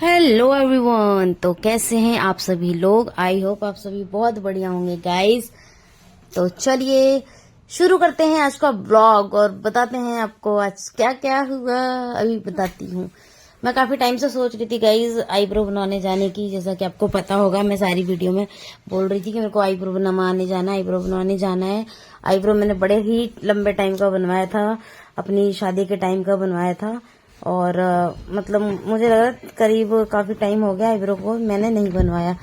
Hello everyone. तो कैसे हैं आप सभी लोग। आई होप आप सभी बहुत बढ़िया होंगे गाइस। तो चलिए शुरू करते हैं आज का ब्लॉग और बताते हैं आपको आज क्या क्या हुआ। अभी बताती हूँ। मैं काफी टाइम से सोच रही थी गाइस आईब्रो बनवाने जाने की। जैसा कि आपको पता होगा मैं सारी वीडियो में बोल रही थी कि मेरे को आईब्रो बनवाने जाना है, आईब्रो बनवाने जाना है। आईब्रो मैंने बड़े ही लंबे टाइम का बनवाया था, अपनी शादी के टाइम का बनवाया था। और मतलब मुझे लगा करीब काफी टाइम हो गया आईब्रो को मैंने नहीं बनवाया।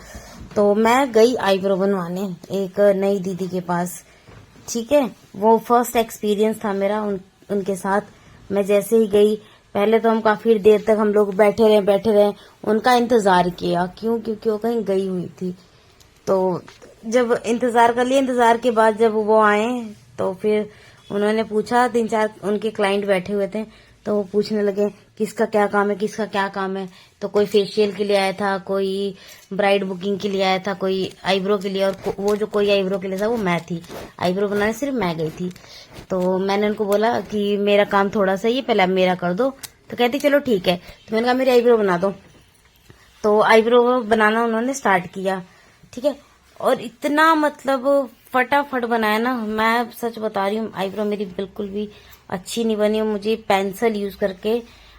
तो मैं गई आईब्रो बनवाने एक नई दीदी के पास। ठीक है, वो फर्स्ट एक्सपीरियंस था मेरा उनके साथ। मैं जैसे ही गई, पहले तो हम काफी देर तक हम लोग बैठे रहे उनका इंतजार किया। क्यों? क्योंकि वो कहीं गई हुई थी। तो जब इंतजार कर लिया, इंतजार के बाद जब वो आए तो फिर उन्होंने पूछा, 3-4 उनके क्लाइंट बैठे हुए थे तो वो पूछने लगे किसका क्या काम है, किसका क्या काम है। तो कोई फेशियल के लिए आया था, कोई ब्राइड बुकिंग के लिए आया था, कोई आईब्रो के लिए। और वो जो कोई आईब्रो के लिए था वो मैं थी। आईब्रो बनाने सिर्फ मैं गई थी। तो मैंने उनको बोला कि मेरा काम थोड़ा सा ही है, पहले आप मेरा कर दो। तो कहती चलो ठीक है। तो मैंने कहा मेरी आईब्रो बना दो। तो आईब्रो बनाना उन्होंने स्टार्ट किया। ठीक है, और इतना मतलब फटाफट बनाया ना, मैं सच बता रही हूँ आईब्रो मेरी बिल्कुल भी अच्छी नहीं बनी। मुझे पेंसिल यूज करके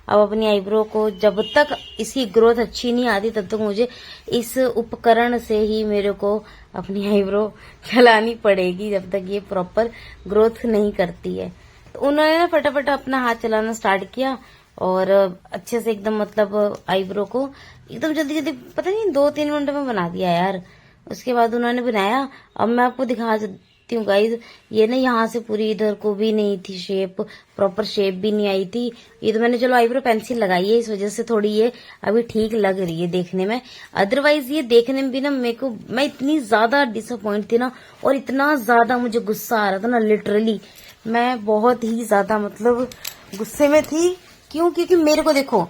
अब अपनी आईब्रो को, जब तक इसकी ग्रोथ अच्छी नहीं आती तब तक मुझे इस उपकरण से ही मेरे को अपनी आईब्रो चलानी पड़ेगी, जब तक ये प्रॉपर ग्रोथ नहीं करती है। तो उन्होंने ना फटाफट अपना हाथ चलाना स्टार्ट किया और अच्छे से एकदम मतलब आईब्रो को एकदम जल्दी जल्दी, पता नहीं 2-3 मिनट में बना दिया यार। उसके बाद उन्होंने बनाया। अब मैं आपको दिखा देती हूँ गाइज। ये ना यहाँ से पूरी इधर को भी नहीं थी शेप, प्रॉपर शेप भी नहीं आई थी। ये तो मैंने चलो आईब्रो पेंसिल लगाई है, इस वजह से थोड़ी ये अभी ठीक लग रही है देखने में। अदरवाइज ये देखने में भी ना मेरे को, मैं इतनी ज्यादा डिसअपॉइंट थी ना, और इतना ज्यादा मुझे गुस्सा आ रहा था ना, लिटरली मैं बहुत ही ज्यादा मतलब गुस्से में थी। क्यों? क्योंकि मेरे को देखो,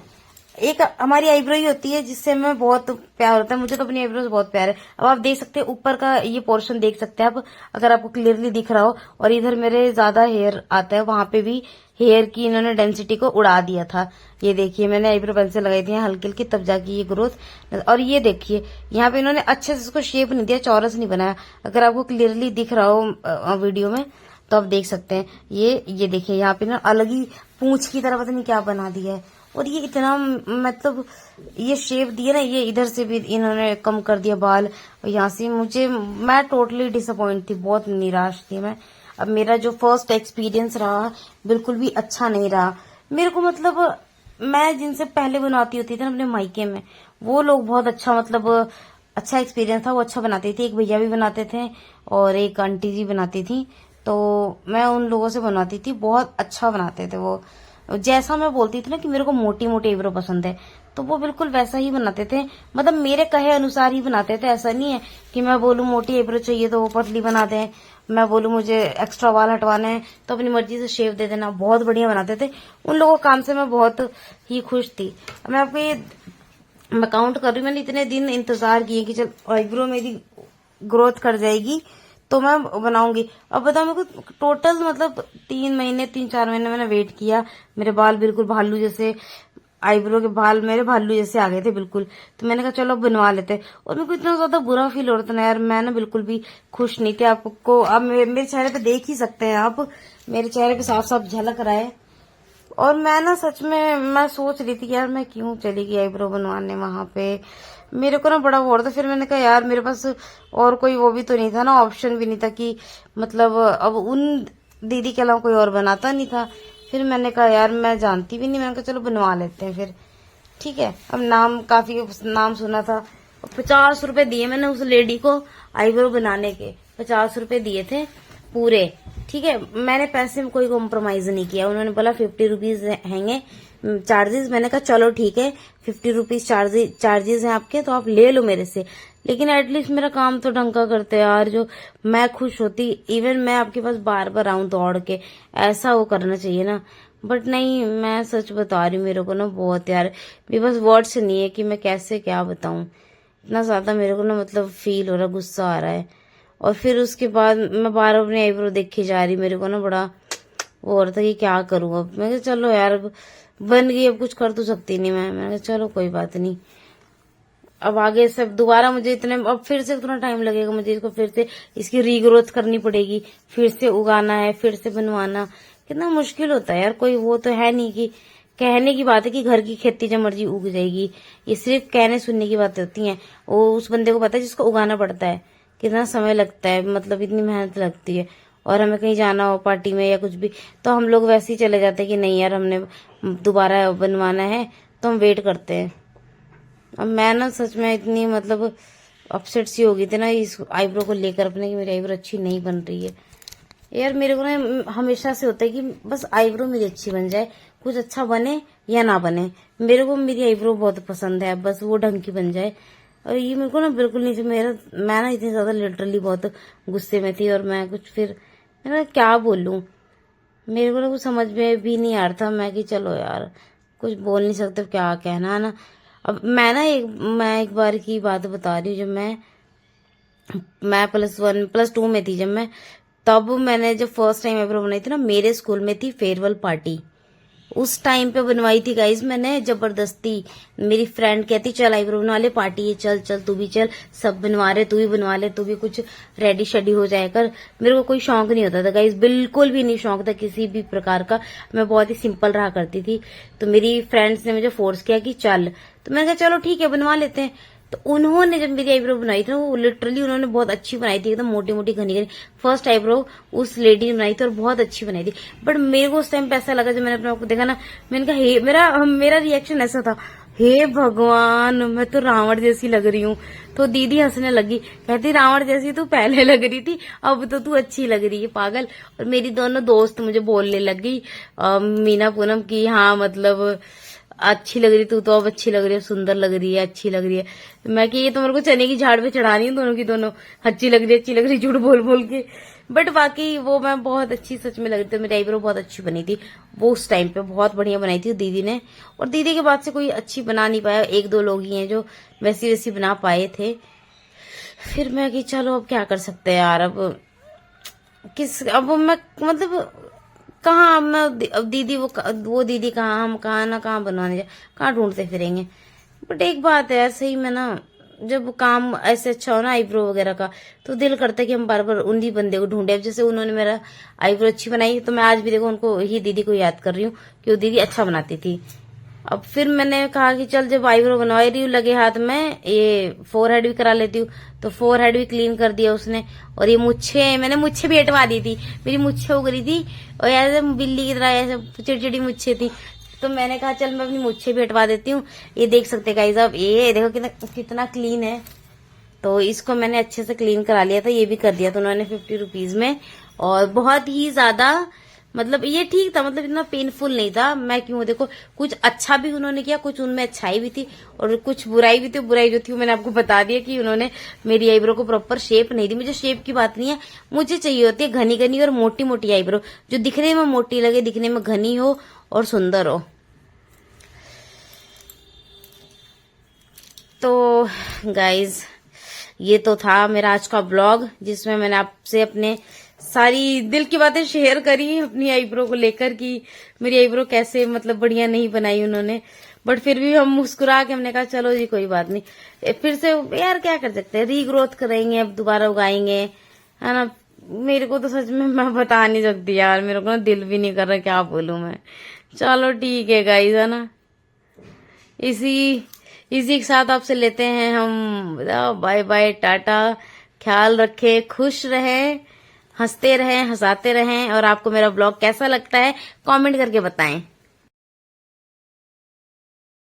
एक हमारी आईब्रो ही होती है जिससे हमें बहुत प्यार होता है। मुझे तो अपनी आईब्रो से बहुत प्यार है। अब आप देख सकते हैं ऊपर का ये पोर्शन देख सकते हैं आप, अगर आपको क्लियरली दिख रहा हो। और इधर मेरे ज्यादा हेयर आता है, वहां पे भी हेयर की इन्होंने डेंसिटी को उड़ा दिया था। ये देखिए मैंने आईब्रो पेंसिल लगाई थी हल्की हल्की, तब जाके ये ग्रोथ। और ये देखिए यहाँ पे इन्होंने अच्छे से इसको शेप नहीं दिया, चौरस नहीं बनाया। अगर आपको क्लियरली दिख रहा हो वीडियो में तो आप देख सकते हैं। ये देखिए यहाँ पे ना अलग ही पूंछ की तरह पता नहीं क्या बना दिया है। और ये इतना मतलब ये शेप दिया ना, ये इधर से भी इन्होंने कम कर दिया बाल, और यहाँ से मैं टोटली डिसअपॉइंट थी, बहुत निराश थी मैं। अब मेरा जो फर्स्ट एक्सपीरियंस रहा बिल्कुल भी अच्छा नहीं रहा मेरे को। मतलब मैं जिनसे पहले बनवाती होती थी ना अपने मायके में, वो लोग बहुत अच्छा मतलब अच्छा एक्सपीरियंस था, वो अच्छा बनाते थे। एक भैया भी बनाते थे और एक आंटी जी बनाती थी। तो मैं उन लोगों से बनवाती थी, बहुत अच्छा बनाते थे वो। जैसा मैं बोलती थी ना कि मेरे को मोटी मोटी आईब्रो पसंद है, तो वो बिल्कुल वैसा ही बनाते थे। मतलब मेरे कहे अनुसार ही बनाते थे। ऐसा नहीं है कि मैं बोलूं मोटी आईब्रो चाहिए तो वो पतली बना दें, मैं बोलूं मुझे एक्स्ट्रा बाल हटवाने हैं तो अपनी मर्जी से शेव दे देना। बहुत बढ़िया बनाते थे। उन लोगों के काम से मैं बहुत ही खुश थी। मैं आपको ये मैं काउंट कर रही हूँ, मैंने इतने दिन इंतजार किए कि चल आईब्रो मेरी ग्रोथ कर जाएगी तो मैं बनाऊंगी। अब बताओ मेरे को टोटल मतलब 3-4 महीने मैंने वेट किया। मेरे बाल बिल्कुल भालू जैसे, आईब्रो के बाल मेरे भालू जैसे आ गए थे बिल्कुल। तो मैंने कहा चलो बनवा लेते हैं। और मेरे को इतना ज्यादा बुरा फील हो रहा था ना यार, मैं ना बिल्कुल भी खुश नहीं थी। आपको आप मेरे चेहरे पे देख ही सकते हैं, आप मेरे चेहरे पे साफ साफ झलक रहा है। और मैं ना सच में मैं सोच रही थी कि यार मैं क्यों चली गई आईब्रो बनवाने वहां पे। मेरे को ना बड़ा वो हो रहा था। फिर मैंने कहा यार मेरे पास और कोई वो भी तो नहीं था ना, ऑप्शन भी नहीं था कि मतलब अब उन दीदी के अलावा कोई और बनाता नहीं था। फिर मैंने कहा यार मैं जानती भी नहीं, मैंने कहा चलो बनवा लेते हैं फिर। ठीक है, अब नाम काफी नाम सुना था। 50 रुपए दिए मैंने उस लेडी को आईब्रो बनाने के, 50 रुपए दिए थे पूरे। ठीक है, मैंने पैसे में कोई कॉम्प्रोमाइज नहीं किया। उन्होंने बोला 50 रुपीज हैंगे चार्जेस। मैंने कहा चलो ठीक है, 50 रुपीज चार्जेस हैं आपके, तो आप ले लो मेरे से। लेकिन एटलीस्ट मेरा काम तो ढंग का करते यार, जो मैं खुश होती। इवन मैं आपके पास बार बार आऊं दौड़ के, ऐसा वो करना चाहिए ना। बट नहीं, मैं सच बता रही हूँ मेरे को ना बहुत यार, मेरे पास वर्ड्स नहीं है कि मैं कैसे क्या बताऊं। इतना ज्यादा मेरे को ना मतलब फील हो रहा, गुस्सा आ रहा है। और फिर उसके बाद मैं बार अपनी आईब्रो देखे जा रही, मेरे को ना बड़ा वो हो रहा था कि क्या करूं। अब मैं कहा चलो यार बन गई, अब कुछ कर तो सकती नहीं मैं। मैंने कहा चलो कोई बात नहीं, अब आगे सब दोबारा मुझे अब फिर से उतना टाइम लगेगा, मुझे इसको फिर से इसकी रीग्रोथ करनी पड़ेगी, फिर से उगाना है, फिर से बनवाना, कितना मुश्किल होता है यार। कोई वो तो है नहीं कि कहने की बात है कि घर की खेती जब मर्जी उग जाएगी, ये सिर्फ कहने सुनने की बातें होती हैं। वो उस बंदे को पता है जिसको उगाना पड़ता है, कितना समय लगता है, मतलब इतनी मेहनत लगती है। और हमें कहीं जाना हो पार्टी में या कुछ भी, तो हम लोग वैसे ही चले जाते हैं कि नहीं यार हमने दोबारा बनवाना है, तो हम वेट करते हैं। अब मैं ना सच में इतनी मतलब अपसेट सी हो गई थी ना इस आईब्रो को लेकर अपने, कि मेरी आईब्रो अच्छी नहीं बन रही है यार। मेरे को ना हमेशा से होता है कि बस आईब्रो मेरी अच्छी बन जाए, कुछ अच्छा बने या ना बने, मेरे को मेरी आईब्रो बहुत पसंद है, बस वो ढंग की बन जाए। और ये मेरे को ना बिल्कुल नहीं, मैं ना इतनी ज्यादा लिटरली बहुत गुस्से में थी, और मैं कुछ फिर मैं क्या बोलूं, मेरे को ना कुछ समझ में भी नहीं आ रहा था। मैं कि चलो यार कुछ बोल नहीं सकते, क्या कहना है ना। अब मैं एक बार की बात बता रही हूँ, जब मैं +1 +2 में थी, जब तब मैंने जब फर्स्ट टाइम आईब्रो बनाई थी ना, मेरे स्कूल में थी फेयरवेल पार्टी, उस टाइम पे बनवाई थी गाइज मैंने जबरदस्ती। मेरी फ्रेंड कहती चल आईब्रो बनवा ले, पार्टी है, चल चल तू भी चल, सब बनवा रहे, तू भी बनवा ले, तू भी कुछ रेडी शेडी हो जाए कर। मेरे को कोई शौक नहीं होता था गाइज, बिल्कुल भी नहीं शौक था किसी भी प्रकार का, मैं बहुत ही सिंपल रहा करती थी। तो मेरी फ्रेंड्स ने मुझे फोर्स किया कि चल, तो मैंने कहा चलो ठीक है बनवा लेते हैं। तो उन्होंने जब मेरी आईब्रो बनाई थी ना, वो लिटरली उन्होंने बहुत अच्छी बनाई थी, एकदम मोटी मोटी घनी घनी। फर्स्ट आईब्रो उस लेडी ने बनाई थी और बहुत अच्छी बनाई थी। बट मेरे को उस टाइम पे ऐसा लगा, जब मैंने अपने आप को देखा ना, मैंने कहा हे, मेरा रिएक्शन ऐसा था, हे भगवान मैं तो रावण जैसी लग रही हूँ। तो दीदी हंसने लगी, कहती रावण जैसी तू पहले लग रही थी, अब तो तू अच्छी लग रही है पागल। और मेरी दोनों दोस्त मुझे बोलने लग गई, मीना पूनम की, हाँ मतलब अच्छी लग रही तू तो, अब अच्छी लग रही है, सुंदर लग रही है, अच्छी लग रही है। मैं कि ये तो मेरे को चने की झाड़ पे चढ़ानी है दोनों की दोनों, अच्छी लग रही है, अच्छी लग रही है, झूठ बोल बोल के। बट बाकी वो मैं बहुत अच्छी सच में लग रही थी, मेरी आईब्रो बहुत अच्छी बनी थी वो उस टाइम पे, बहुत बढ़िया बनाई थी दीदी ने। और दीदी के बाद से कोई अच्छी बना नहीं पाया, 1-2 लोग ही हैं जो वैसी वैसी बना पाए थे। फिर मैं कि चलो अब क्या कर सकते हैं यार, अब मैं मतलब कहाँ, मैं अब दीदी वो दीदी कहाँ, हम कहाँ ना कहाँ बनवाने जाए, कहाँ ढूंढते फिरेंगे। बट एक बात है यार, सही में ना जब काम ऐसे अच्छा हो ना आईब्रो वगैरह का, तो दिल करता है कि हम बार बार उन्हीं बंदे को ढूंढे। अब जैसे उन्होंने मेरा आईब्रो अच्छी बनाई, तो मैं आज भी देखो उनको ही दीदी को याद कर रही हूँ कि वो दीदी अच्छा बनाती थी। अब फिर मैंने कहा कि चल जब आईब्रो बनवा रही हूँ लगे हाथ में, ये फोरहेड भी करा लेती हूँ। तो फोरहेड भी क्लीन कर दिया उसने, और ये मैंने मुच्छे भी हटवा दी थी, मेरी मुच्छे उग रही थी और ऐसे बिल्ली की तरह ऐसे चिड़चिड़ी मुच्छे थी। तो मैंने कहा चल मैं अपनी मुच्छे भी हटवा देती हूँ। ये देख सकते गाइस आप, ये देखो कितना क्लीन है। तो इसको मैंने अच्छे से क्लीन करा लिया था, ये भी कर दिया था उन्होंने 50 रुपीज में। और बहुत ही ज्यादा मतलब ये ठीक था, मतलब इतना पेनफुल नहीं था। मैं क्यों, देखो कुछ अच्छा भी उन्होंने किया, कुछ उनमें अच्छाई भी थी और कुछ बुराई भी थी। बुराई जो थी मैंने आपको बता दिया कि उन्होंने मेरी आईब्रो को प्रॉपर शेप नहीं दी। मुझे शेप की बात नहीं है, मुझे चाहिए होती है घनी घनी और मोटी मोटी आईब्रो, जो दिखने में मोटी लगे, दिखने में घनी हो और सुंदर हो। तो गाइज ये तो था मेरा आज का ब्लॉग, जिसमें मैंने आपसे अपने सारी दिल की बातें शेयर करी अपनी आईब्रो को लेकर, कि मेरी आईब्रो कैसे मतलब बढ़िया नहीं बनाई उन्होंने। बट फिर भी हम मुस्कुरा के हमने कहा चलो जी कोई बात नहीं, फिर से यार क्या कर सकते हैं, रीग्रोथ करेंगे, अब दोबारा उगाएंगे, है ना। मेरे को तो सच में मैं बता नहीं सकती यार, मेरे को ना दिल भी नहीं कर रहा, क्या बोलूं मैं। चलो ठीक है गाइज, है ना। इसी के साथ आपसे लेते हैं हम बाय बाय, टाटा। ख्याल रखें, खुश रहें, हंसते रहें, हंसाते रहें। और आपको मेरा ब्लॉग कैसा लगता है कमेंट करके बताएं।